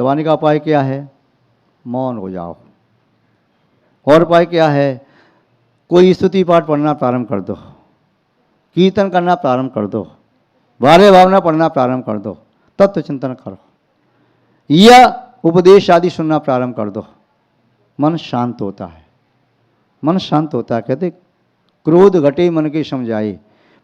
दबाने का उपाय क्या है? मौन हो जाओ। और उपाय क्या है? कोई स्तुति पाठ पढ़ना प्रारंभ कर दो, कीर्तन करना प्रारंभ कर दो, वारे भावना पढ़ना प्रारंभ कर दो, तत्व चिंतन करो या उपदेश आदि सुनना प्रारंभ कर दो। मन शांत होता है, मन शांत होता है। कहते क्रोध घटे मन के समझाए।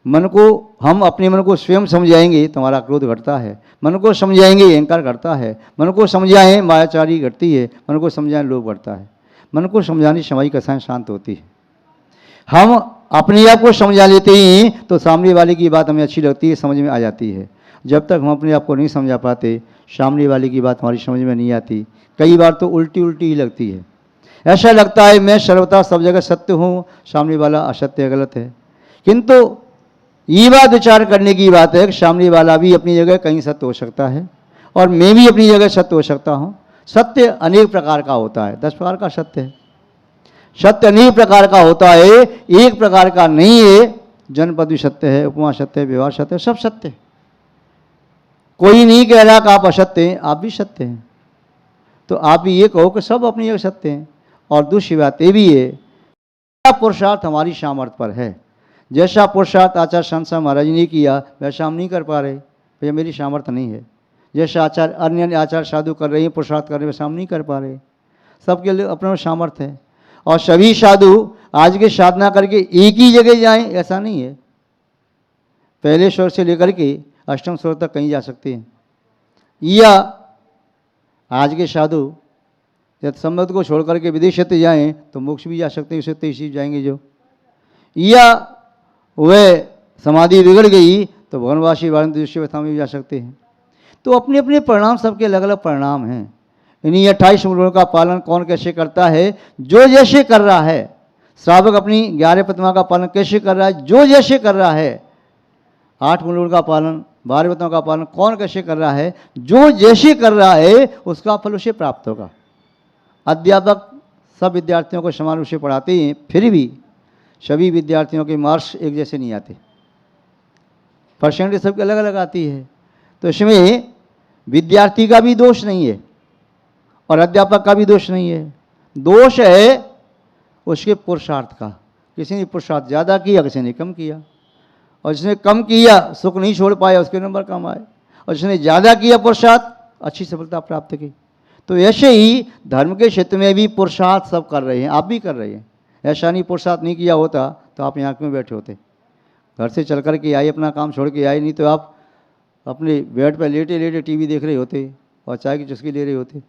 मन को हम अपने मन को स्वयं समझाएंगे तो हमारा क्रोध घटता है, मन को समझाएंगे अहंकार घटता है, मन को समझाएं मायाचारी घटती है, मन को समझाएं लोभ घटता है। मन को समझाने से हमारी कथाएं शांत होती है। हम अपने आप को समझा लेते ही तो सामने वाले की बात हमें अच्छी लगती है, समझ में आ जाती है। जब तक हम अपने आप को नहीं समझा पाते, सामने वाले की बात हमारी समझ में नहीं आती। कई बार तो उल्टी उल्टी ही लगती है। ऐसा लगता है मैं सर्वथा सब जगह सत्य हूँ, सामने वाला असत्य गलत है। किंतु ये बात विचार करने की बात है कि सामने वाला भी अपनी जगह कहीं सत्य हो सकता है और मैं भी अपनी जगह सत्य हो सकता हूँ। सत्य अनेक प्रकार का होता है, 10 प्रकार का सत्य है। सत्य अनेक प्रकार का होता है, एक प्रकार का नहीं है। जनपद भी सत्य है, उपमा सत्य है, व्यवहार सत्य है, सब सत्य है। कोई नहीं कह रहा कि आप असत्य हैं, आप भी सत्य हैं। तो आप भी ये कहो कि सब अपनी जगह सत्य हैं। और दूसरी बात ये भी है, पुरुषार्थ हमारी सामर्थ्य पर है। जैसा पुरुषार्थ आचार्य शंकर महाराज ने किया वैसा हम नहीं कर पा रहे, भैया मेरी सामर्थ्य नहीं है। जैसा आचार्य अन्य आचार्य साधु कर रहे हैं, पुरुषार्थ कर रहे हैं, वैसा हम नहीं कर पा रहे। सबके लिए अपना सामर्थ्य है। और सभी साधु आज के साधना करके एक ही जगह जाएं ऐसा नहीं है। पहले स्वर से लेकर के अष्टम स्वर तक कहीं जा सकते हैं। या आज के साधु जब संबंध को छोड़ करके विदेश से जाएँ तो मोक्ष भी जा सकते हैं, उससे तेजी जाएंगे जो। या वह समाधि बिगड़ गई तो भवनवासी वाराणसी में भी जा सकते हैं। तो अपने अपने परिणाम, सबके अलग अलग परिणाम हैं। इन्हीं 28 मूलों का पालन कौन कैसे करता है? जो जैसे कर रहा है। श्रावक अपनी 11 प्रतिमा का पालन कैसे कर रहा है? जो जैसे कर रहा है। 8 मूलों का पालन, 12 प्रतिमा का पालन कौन कैसे कर रहा है? जो जैसे कर रहा है उसका फल उसे प्राप्त होगा। अध्यापक सब विद्यार्थियों को समान रूप से पढ़ाते हैं, फिर भी सभी विद्यार्थियों के मार्क्स एक जैसे नहीं आते, परसेंटेज सबकी अलग अलग आती है। तो इसमें विद्यार्थी का भी दोष नहीं है और अध्यापक का भी दोष नहीं है। दोष है उसके पुरुषार्थ का। किसी ने पुरुषार्थ ज़्यादा किया, किसी ने कम किया। और जिसने कम किया सुख नहीं छोड़ पाया, उसके नंबर कम आए। और जिसने ज़्यादा किया पुरुषार्थ, अच्छी सफलता प्राप्त की। तो ऐसे ही धर्म के क्षेत्र में भी पुरुषार्थ सब कर रहे हैं, आप भी कर रहे हैं। ऐसा नहीं पुरुषार्थ नहीं किया होता तो आप यहाँ क्यों बैठे होते? घर से चल कर के आए, अपना काम छोड़ के आए, नहीं तो आप अपने बेड पर लेटे लेटे टीवी देख रहे होते और चाय की चुस्की ले रहे होते,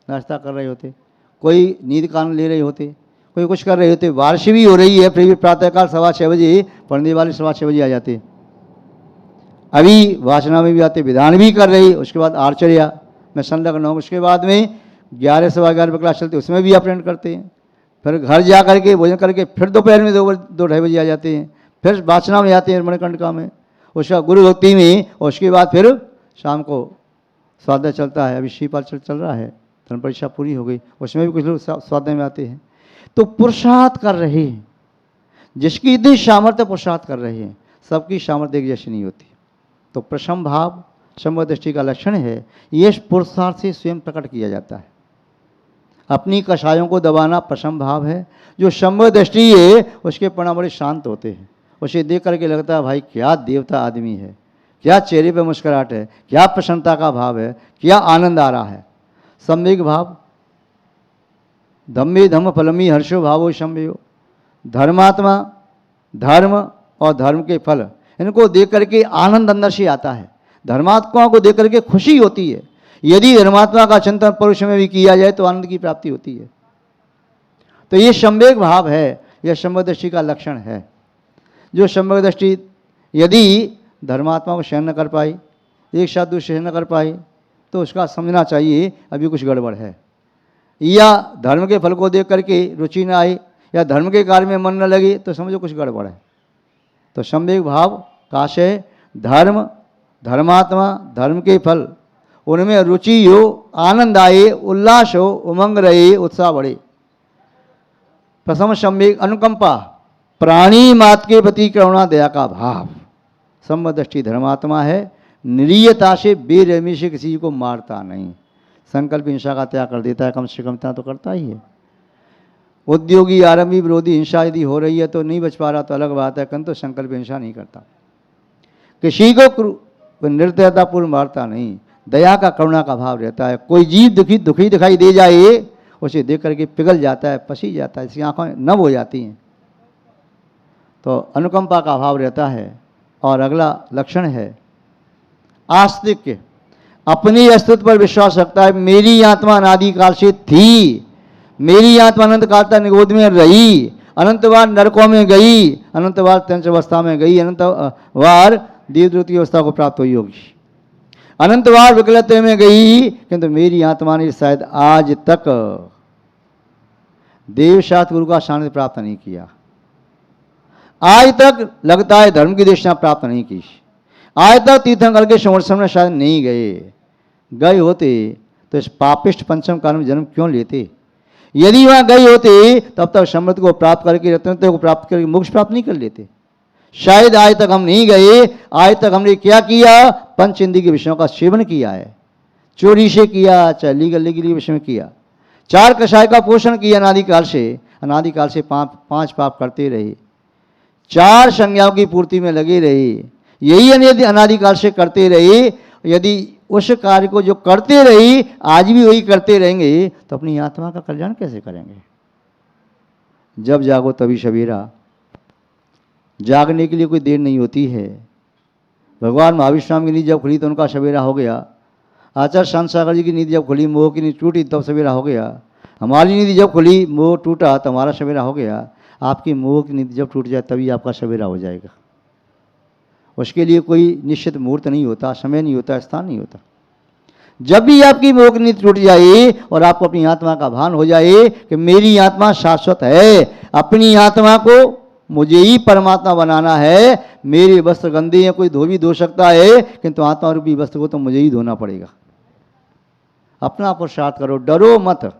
नाश्ता कर रहे होते, कोई नींद कान ले रहे होते, कोई कुछ कर रहे होते। बारिश भी हो रही है फिर भी प्रातःकाल 6:15 बजे पढ़ने वाले 6:15 बजे आ जाते। अभी वासना में भी आते, विधान भी कर रही, उसके बाद आर्चर्या में संलग्न हूँ, उसके बाद में 11 सवा 11 पर क्लास चलती, उसमें भी अटेंड करते हैं। फिर घर जा करके भोजन करके फिर दोपहर में 2-2:30 बजे आ जाते हैं। फिर वासना में आते हैं मणिकर्णिका में, उसका गुरु भक्ति में, और उसके बाद फिर शाम को स्वाध्याय चलता है। अभी श्रीपाल चल रहा है, धर्म परीक्षा पूरी हो गई, उसमें भी कुछ लोग स्वाध्याय में आते हैं। तो पुरुषार्थ कर रहे हैं, जिसकी इतनी सामर्थ्य पुरुषार्थ कर रहे हैं। सबकी सामर्थ्य एक जैसी नहीं होती। तो प्रशम भाव समग्र दृष्टि का लक्षण है। ये पुरुषार्थ से स्वयं प्रकट किया जाता है। अपनी कषायों को दबाना प्रशम भाव है। जो समग्र दृष्टि है उसके परिणाम बड़े शांत होते हैं। उसे देख करके लगता है भाई क्या देवता आदमी है, क्या चेहरे पे मुस्कुराहट है, क्या प्रसन्नता का भाव है, क्या आनंद आ रहा है। सम्यक भाव धम्मे धम्म फलमी हर्षो भावो सम्यो। धर्मात्मा, धर्म और धर्म के फल, इनको देख करके आनंद अंदर से आता है। धर्मात्माओं को देख करके खुशी होती है। यदि धर्मात्मा का चिंतन परुष में भी किया जाए तो आनंद की प्राप्ति होती है। तो ये सम्यक भाव है, यह सम्यक दृष्टि का लक्षण है। जो सम्यक दृष्टि यदि धर्मात्मा को सहन न कर पाई, एक साथ दूसरे सहन न कर पाई, तो उसका समझना चाहिए अभी कुछ गड़बड़ है। या धर्म के फल को देख करके रुचि न आई या धर्म के कार्य में मन न लगे तो समझो कुछ गड़बड़ है। तो सम्यक भाव काशय धर्म, धर्मात्मा, धर्म के फल, उनमें रुचि हो, आनंद आए, उल्लास हो, उमंग रहे, उत्साह बढ़े। प्रथम सम्यक अनुकंपा, प्राणी मात्र के प्रति करुणा दया का भाव। सम्यक दृष्टि धर्मात्मा है, निरीयता से बेरहमी से किसी को मारता नहीं, संकल्प हिंसा का त्याग कर देता है, कम से कम इतना तो करता ही है। उद्योगी आरंभी विरोधी हिंसा यदि हो रही है तो नहीं बच पा रहा तो अलग बात है, किंतु संकल्प हिंसा नहीं करता। किसी को निर्दयतापूर्ण मारता नहीं, दया का करुणा का भाव रहता है। कोई जीव दुखी दिखाई दे जाए, उसे देख करके पिघल जाता है, पसी जाता है, इसकी आंखें नम हो जाती हैं। तो अनुकंपा का भाव रहता है। और अगला लक्षण है आस्तिक, अपने अस्तित्व पर विश्वास रखता है। मेरी आत्मा अनादिकाल से थी, मेरी आत्मा अनंत काल तक निगोद में रही, अनंत बार नरकों में गई, अनंत बार तंच अवस्था में गई, अनंत बार देवदूत की अवस्था को प्राप्त हुई होगी, अनंत बार विकलत्व में गई, किंतु मेरी आत्मा ने शायद आज तक देवशास्त्र गुरु का सानिध्य प्राप्त नहीं किया, आज तक लगता है धर्म की दीक्षा प्राप्त नहीं की, आज तक तीर्थंकर के संवर्षण में शायद नहीं गए होते तो इस पापिष्ट पंचम काल में जन्म क्यों लेते। यदि वहां गए होते तब तक समृद्ध को प्राप्त करके रत्नत्व को प्राप्त करके मोक्ष प्राप्त नहीं कर लेते। शायद आज तक हम नहीं गए, आज तक हमने क्या किया, पंच इंद्रिय के विषयों का सेवन किया है, चोरी से किया, चाहे लीगली विषय में किया, चार कषाय का पोषण किया, अनादिकाल से पांच पाप करते रहे, चार संज्ञाओं की पूर्ति में लगे रहे, यही यदि अनादिकाल से करते रहे, यदि उस कार्य को जो करते रहे आज भी वही करते रहेंगे तो अपनी आत्मा का कल्याण कैसे करेंगे। जब जागो तभी सवेरा, जागने के लिए कोई देर नहीं होती है। भगवान महावीर स्वामी की नींद जब खुली तो उनका सवेरा हो गया, आचार्य शांत सागर जी की नींद जब खुली, मोह की नींद टूटी तब सवेरा हो गया, हमारी नींद जब खुली मोह टूटा तो हमारा सवेरा हो गया। आपकी मोह की नींद जब टूट जाए तभी आपका सवेरा हो जाएगा। उसके लिए कोई निश्चित मुहूर्त नहीं होता, समय नहीं होता, स्थान नहीं होता। जब भी आपकी मोह की नींद टूट जाए और आपको अपनी आत्मा का भान हो जाए कि मेरी आत्मा शाश्वत है, अपनी आत्मा को मुझे ही परमात्मा बनाना है, मेरे वस्त्र गंदे हैं, कोई धो भी धो सकता है, किंतु आत्मा रूपी वस्त्र को तो मुझे ही धोना पड़ेगा। अपना पुरुषार्थ करो, डरो मत,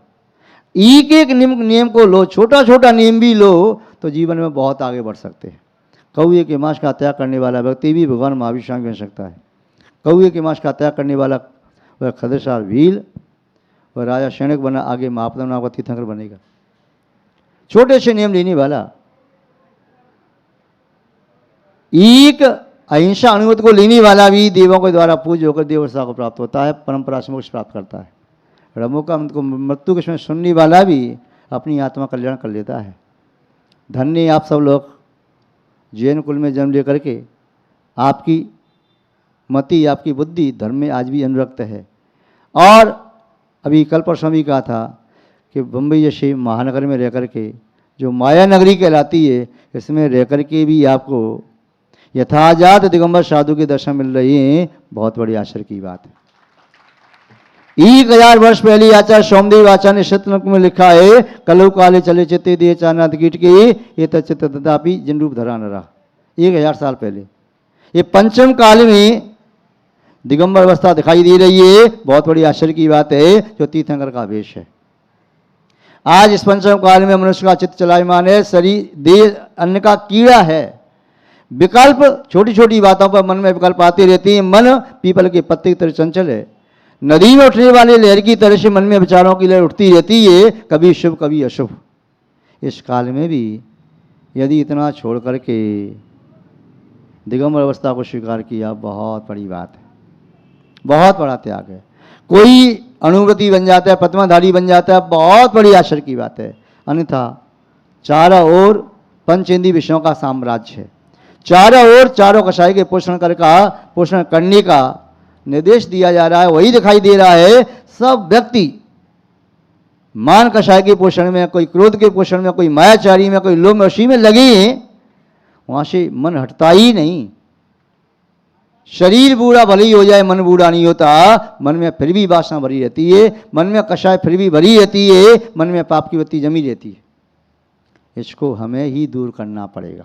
एक एक नियम को लो, छोटा छोटा नियम भी लो तो जीवन में बहुत आगे बढ़ सकते हैं। कौए के मांस का त्याग करने वाला व्यक्ति भी भगवान महावीर स्वामी बन सकता है। कौए के मांस का त्याग करने वाला वह खदेशार भील और राजा सैनिक बना, आगे महापदम नाम का तीर्थंकर बनेगा। छोटे से नियम लेने वाला, एक अहिंसा अनुमति को लेने वाला भी देवों के द्वारा पूज्य होकर देवस्था को प्राप्त होता है, परंपरा से मोक्ष प्राप्त करता है। रमों का मृत्यु के समय सुनने वाला भी अपनी आत्मा कल्याण कर लेता है। धन्य आप सब लोग जैन कुल में जन्म लेकर के आपकी मति, आपकी बुद्धि धर्म में आज भी अनुरक्त है। और अभी कल परसों भी कहा था कि बम्बई जैसे महानगर में रह कर के जो माया नगरी कहलाती है, इसमें रह कर के भी आपको यथाजात दिगंबर साधु के दर्शन मिल रहे हैं, बहुत बड़ी आश्चर्य की बात है। 1000 वर्ष पहले आचार्य सोमदेव आचार्य ने शतनक में लिखा है, कलु काले चले चित्ते दिए चारनाथ कीट के ये तचित तथापि जिन रूप धरा न रहा। 1000 साल पहले ये पंचम काल में दिगंबर अवस्था दिखाई दे रही है, बहुत बड़ी आश्चर्य की बात है, जो तीर्थंकर का वेश है। आज इस पंचम काल में मनुष्य का चित्त चलायमान है, शरीर देह अन्न का कीड़ा है, विकल्प छोटी छोटी बातों पर मन में विकल्प आते रहते हैं। मन पीपल के पत्ते की तरह चंचल है, नदी में उठने वाले लहर की तरह से मन में विचारों की लहर उठती रहती है, कभी शुभ कभी अशुभ। इस काल में भी यदि इतना छोड़ करके दिगंबर अवस्था को स्वीकार किया, बहुत बड़ी बात है, बहुत बड़ा त्याग है। कोई अणुव्रती बन जाता है, प्रतिमाधारी बन जाता है, बहुत बड़ी आश्चर्य की बात है। अन्यथा चारों ओर पंचेंद्रिय विषयों का साम्राज्य है, चारों ओर चारों कषाय के पोषण करने का निर्देश दिया जा रहा है, वही दिखाई दे रहा है। सब व्यक्ति मान कषाय के पोषण में, कोई क्रोध के पोषण में, कोई मायाचारी में, कोई लोभ में, उसी में लगे, वहां से मन हटता ही नहीं। शरीर बूढ़ा भले ही हो जाए, मन बूढ़ा नहीं होता। मन में फिर भी वासना भरी रहती है, मन में कषाय फिर भी भरी रहती है, मन में पाप की बत्ती जमी रहती है। इसको हमें ही दूर करना पड़ेगा,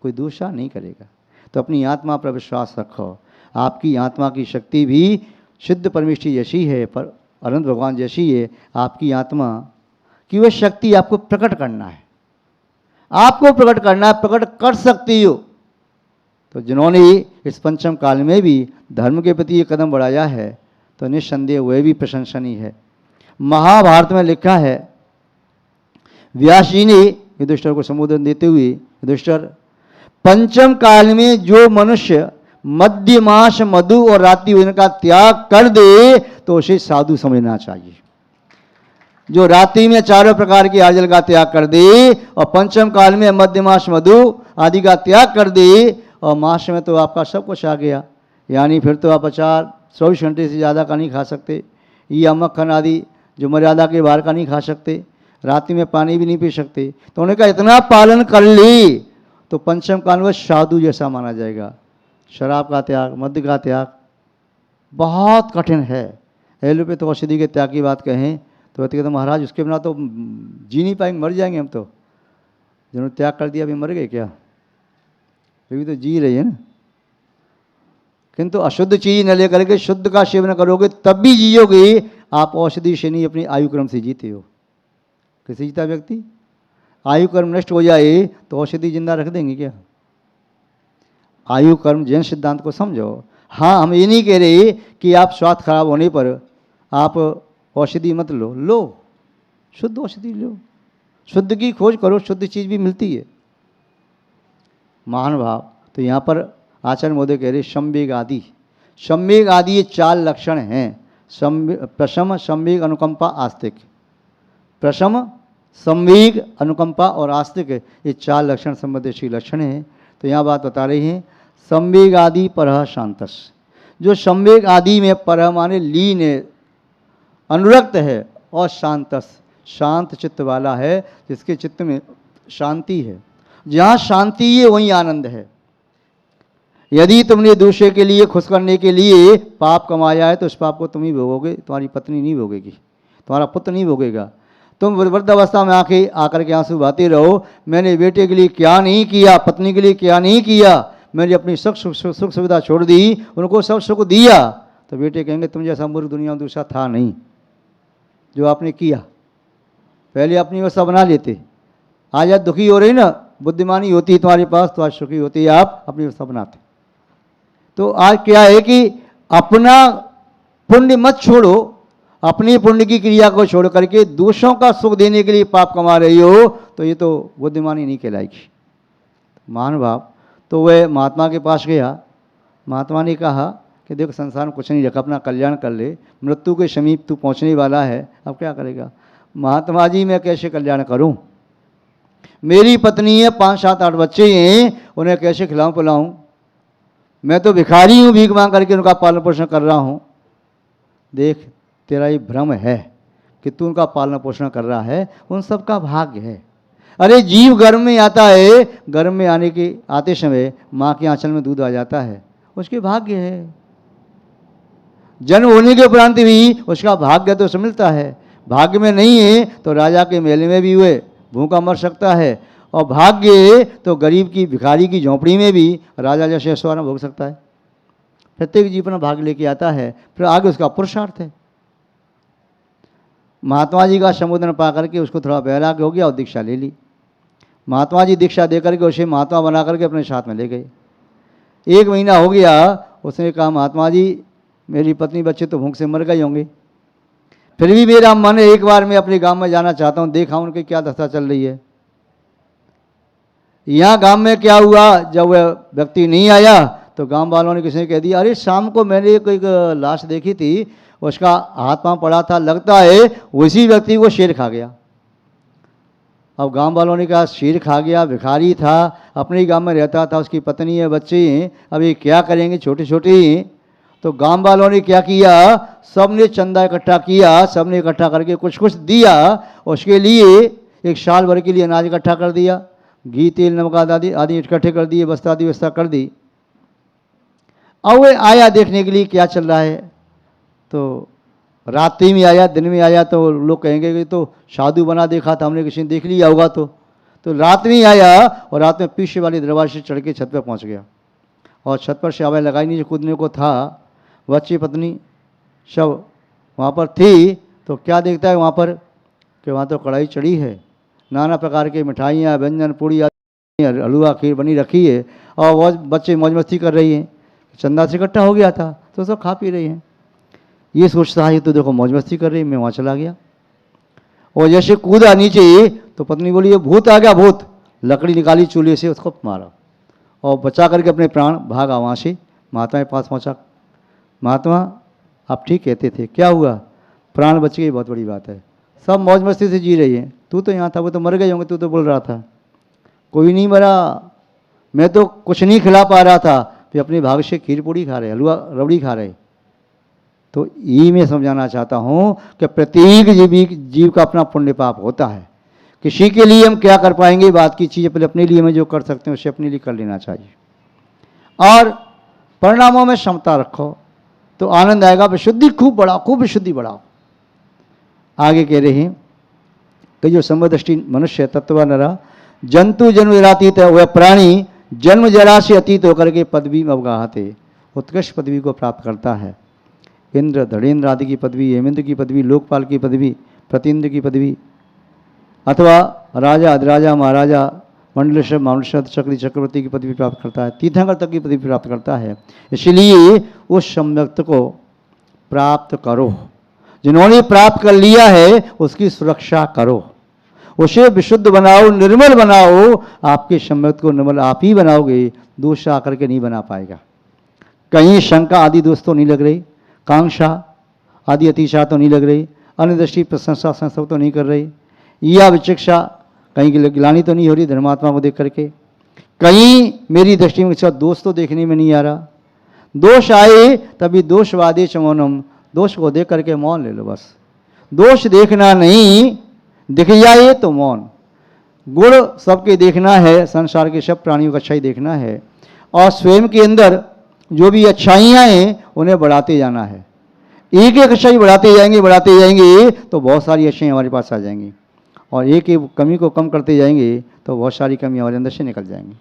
कोई दूसरा नहीं करेगा। तो अपनी आत्मा पर विश्वास रखो, आपकी आत्मा की शक्ति भी सिद्ध परमेष्ठी जैसी है, पर अनंत भगवान जैसी है। आपकी आत्मा की वह शक्ति आपको प्रकट करना है, आपको प्रकट करना है, प्रकट कर सकती हो। तो जिन्होंने इस पंचम काल में भी धर्म के प्रति ये कदम बढ़ाया है, तो निस्संदेह वह भी प्रशंसनीय है। महाभारत में लिखा है, व्यास जी ने युधिष्ठिर को संबोधन देते हुए, युधिष्ठिर, पंचम काल में जो मनुष्य मध्य मास मधु और रात्रि भोजन का त्याग कर दे तो उसे साधु समझना चाहिए। जो रात्रि में चारों प्रकार की आर्जल का त्याग कर दे और पंचम काल में मध्य मास मधु आदि का त्याग कर दे, और मास में तो आपका सब कुछ आ गया, यानी फिर तो आप अचार 24 घंटे से ज़्यादा का नहीं खा सकते, या मक्खन आदि जो मर्यादा के बाहर का नहीं खा सकते, रात्रि में पानी भी नहीं पी सकते। तो उन्होंने कहा इतना पालन कर ली तो पंचम काल में साधु जैसा माना जाएगा। शराब का त्याग, मद्य का त्याग बहुत कठिन है। एलोपैथ तो औषधि के त्याग की बात कहें तो कहते तो महाराज उसके बिना तो जी नहीं पाएंगे, मर जाएंगे हम तो। जिन्होंने त्याग कर दिया अभी मर गए क्या? अभी तो जी रही है ना। किंतु अशुद्ध चीज न लेकर के शुद्ध का सेवन करोगे तब भी जियोगे। आप औषधि से नहीं, अपनी आयु क्रम से जीते हो। कैसे जीता व्यक्ति? आयु कर्म नष्ट हो जाए तो औषधि जिंदा रख देंगे क्या? आयु कर्म जैन सिद्धांत को समझो। हाँ, हम ये नहीं कह रहे कि आप स्वास्थ्य खराब होने पर आप औषधि मत लो, लो शुद्ध औषधि लो, शुद्ध की खोज करो, शुद्ध चीज़ भी मिलती है। महानुभाव, तो यहाँ पर आचार्य महोदय कह रहे संवेग आदि, संवेग आदि ये 4 लक्षण हैं। प्रशम, संवेग, अनुकंपा, आस्तिक। प्रशम, संवेग, अनुकंपा और आस्तिक, ये 4 लक्षण संबंधी लक्षण हैं। तो यहाँ बात बता रही हैं, संवेग आदि परह शांतस। जो संवेग आदि में परह माने लीन है, अनुरक्त है, और शांतस शांत चित्त वाला है, जिसके चित्त में शांति है। जहाँ शांति है वहीं आनंद है। यदि तुमने दूसरे के लिए खुश करने के लिए पाप कमाया है तो उस पाप को तुम ही भोगोगे, तुम्हारी पत्नी नहीं भोगेगी, तुम्हारा पुत्र नहीं भोगेगा। तुम वृद्धावस्था में आकर के आंसू बहाते रहो, मैंने बेटे के लिए क्या नहीं किया, पत्नी के लिए क्या नहीं किया, मैंने अपनी सुख सुविधा छोड़ दी, उनको सब सुख दिया, तो बेटे कहेंगे तुम जैसा मूर्ख दुनिया में दूसरा था नहीं जो आपने किया। पहले अपनी व्यवस्था बना लेते, आज आप दुखी हो रही ना, बुद्धिमानी होती तुम्हारे पास तो आज सुखी होती, आप अपनी व्यवस्था बनाते। तो आज क्या है कि अपना पुण्य मत छोड़ो, अपनी पुण्य की क्रिया को छोड़ करके दूसरों का सुख देने के लिए पाप कमा रही हो, तो ये तो बुद्धिमानी नहीं कहलाएगी। महानुभाव, तो वह महात्मा के पास गया। महात्मा ने कहा कि देखो संसार में कुछ नहीं रखा, अपना कल्याण कर ले, मृत्यु के समीप तू पहुंचने वाला है, अब क्या करेगा? महात्मा जी मैं कैसे कल्याण करूं? मेरी पत्नी है, 5, 7, 8 बच्चे हैं, उन्हें कैसे खिलाऊं पिलाऊं? मैं तो भिखारी हूं, भीख मांग करके उनका पालन पोषण कर रहा हूं। देख, तेरा ये भ्रम है कि तू उनका पालन पोषण कर रहा है, उन सब का भाग्य है। अरे जीव गर्भ में आता है, गर्भ में आते समय माँ के आंचल में दूध आ जाता है, उसके भाग्य है। जन्म होने के उपरांत भी उसका भाग्य तो मिलता है। भाग्य में नहीं है तो राजा के मेले में भी हुए भूखा मर सकता है, और भाग्य तो गरीब की भिखारी की झोंपड़ी में भी राजा जैसे ऐश्वर्य भोग सकता है। प्रत्येक जीव अपना भाग्य लेके आता है, फिर आगे उसका पुरुषार्थ है। महात्मा जी का संबोधन पा करके उसको थोड़ा वैराग्य हो गया और दीक्षा ले ली। महात्मा जी दीक्षा दे करके उसे महात्मा बना करके अपने साथ में ले गए। 1 महीना हो गया, उसने कहा महात्मा जी मेरी पत्नी बच्चे तो भूख से मर गए होंगे, फिर भी मेरा मन है एक बार मैं अपने गांव में जाना चाहता हूं, देखा उनकी क्या दशा चल रही है। यहाँ गांव में क्या हुआ, जब वह व्यक्ति नहीं आया तो गांव वालों ने किसी ने कह दिया, अरे शाम को मैंने कोई लाश देखी थी, उसका हाथ पांव पड़ा था, लगता है उसी व्यक्ति को शेर खा गया। अब गांव वालों ने कहा शेर खा गया, भिखारी था, अपने ही गांव में रहता था, उसकी पत्नी है, बच्चे हैं, अब ये क्या करेंगे, छोटे छोटे ही। तो गांव वालों ने क्या किया, सबने चंदा इकट्ठा किया, सबने इकट्ठा करके कुछ कुछ दिया, उसके लिए 1 साल भर के लिए अनाज इकट्ठा कर दिया, घी तेल नमक आदि इकट्ठे कर दिए, वस्त्र आदि व्यवस्था कर दी। अब वह आया देखने के लिए क्या चल रहा है, तो रात्रि में आया, दिन में आया तो लोग कहेंगे कि तो साधु बना देखा था हमने, किसी ने देख लिया होगा। तो रात में आया और रात में पीछे वाले दरवाजे से चढ़ के छत पर पहुंच गया, और छत पर से हवाएं लगाई नहीं, जो कूदने को था। बच्ची पत्नी सब वहाँ पर थी, तो क्या देखता है वहाँ पर कि वहाँ तो कढ़ाई चढ़ी है, नाना प्रकार के मिठाइयाँ, व्यंजन, पूड़ी, हलवा, खीर बनी रखी है, और वो बच्चे मौज मस्ती कर रही हैं। चंदा से इकट्ठा हो गया था तो सब खा पी रही हैं। ये सोचता है तो देखो मौज मस्ती कर रही, मैं वहाँ चला गया। और जैसे कूदा नीचे तो पत्नी बोली ये भूत आ गया भूत, लकड़ी निकाली चूल्हे से उसको मारा और बचा करके अपने प्राण भागा वहाँ से, महात्मा के पास पहुँचा। महात्मा आप ठीक कहते थे, क्या हुआ? प्राण बच गई, बहुत बड़ी बात है, सब मौज मस्ती से जी रही है, तू तो यहाँ था, वो तो मर गए होंगे, तू तो बोल रहा था। कोई नहीं मरा, मैं तो कुछ नहीं खिला पा रहा था, फिर अपने भाग से खीर पूड़ी खा रहे, हलवा रबड़ी खा रहे। तो ये मैं समझाना चाहता हूँ कि प्रत्येक जीव का अपना पुण्य पाप होता है। किसी के लिए हम क्या कर पाएंगे बात की चीज़, पहले अपने लिए हम जो कर सकते हैं उसे अपने लिए कर लेना चाहिए और परिणामों में क्षमता रखो तो आनंद आएगा। विशुद्धि खूब बढ़ाओ, खूब विशुद्धि बढ़ाओ। आगे कह रहे हैं कि जो समदृष्टि मनुष्य तत्व नरा जंतु जन्म जरातीत है, वह प्राणी जन्म जरा से अतीत होकर के पदवी में अवगाहते, उत्कृष्ट पदवी को प्राप्त करता है। इंद्र धड़ेन्द्र आदि की पदवी, हेमेंद्र की पदवी, लोकपाल की पदवी, प्रतिन्द्र की पदवी, अथवा राजा अधिराजा महाराजा मंडलेश्वर मामलेश्वर चक्री चक्रवर्ती की पदवी प्राप्त करता है, तीर्थंकर तक की पदवी प्राप्त करता है। इसलिए उस सम्यक्त को प्राप्त करो, जिन्होंने प्राप्त कर लिया है उसकी सुरक्षा करो, उसे विशुद्ध बनाओ, निर्मल बनाओ। आपके सम्यक्त को निर्मल आप ही बनाओगे, दोष आकर के नहीं बना पाएगा। कहीं शंका आदि दोष तो नहीं लग रही, कांक्षा आदि अतिशा तो नहीं लग रही, अन्य दृष्टि प्रशंसा संस्था तो नहीं कर रही, या विचिक्षा कहीं की गिलानी तो नहीं हो रही धर्मात्मा को देख करके, कहीं मेरी दृष्टि में अच्छा दोष तो देखने में नहीं आ रहा। दोष आए तभी दोषवादे च मौनम, दोष को देख करके मौन ले लो बस। दोष देखना नहीं, दिख जाए तो मौन। गुण सबके देखना है, संसार के सब प्राणियों का अच्छाई देखना है और स्वयं के अंदर जो भी अच्छाइयाँ हैं उन्हें बढ़ाते जाना है। एक एक अच्छाई बढ़ाते जाएंगे तो बहुत सारी अच्छाई हमारे पास आ जाएंगी और एक एक कमी को कम करते जाएंगे तो बहुत सारी कमी हमारे अंदर से निकल जाएंगी।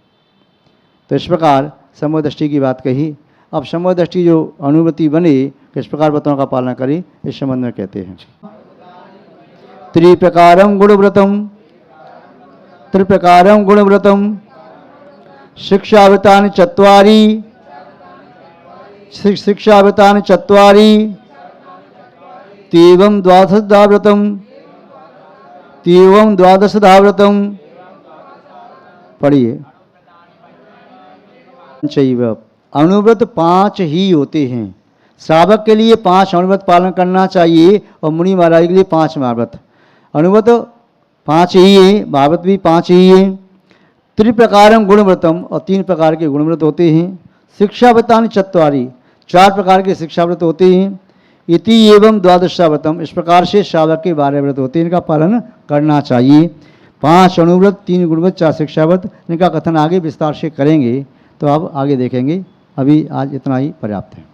तो इस प्रकार समदृष्टि की बात कही। अब समदृष्टि जो अनुभूति बने किस प्रकार बातों का पालन करें इस संबंध में कहते हैं। त्रिप्रकारम गुणव्रतम शिक्षावृतानि चत्वारि तीवं द्वादशदाव्रतम। पढ़िए। अनुव्रत 5 ही होते हैं। श्रावक के लिए 5 अनुव्रत पालन करना चाहिए और मुनि महाराज के लिए 5 महाव्रत। अनुव्रत 5 ही है, महाव्रत भी 5 ही है। त्रिप्रकारम गुणव्रतम, और 3 प्रकार के गुणव्रत होते हैं। शिक्षाव्रतानि चत्वारि, 4 प्रकार के शिक्षाव्रत होते हैं। इति एवं द्वादशाव्रतम, इस प्रकार से श्रावक के 12 व्रत होते हैं, इनका पालन करना चाहिए। 5 अनुव्रत, 3 गुणव्रत, 4 शिक्षाव्रत, इनका कथन आगे विस्तार से करेंगे तो अब आगे देखेंगे। अभी आज इतना ही पर्याप्त है।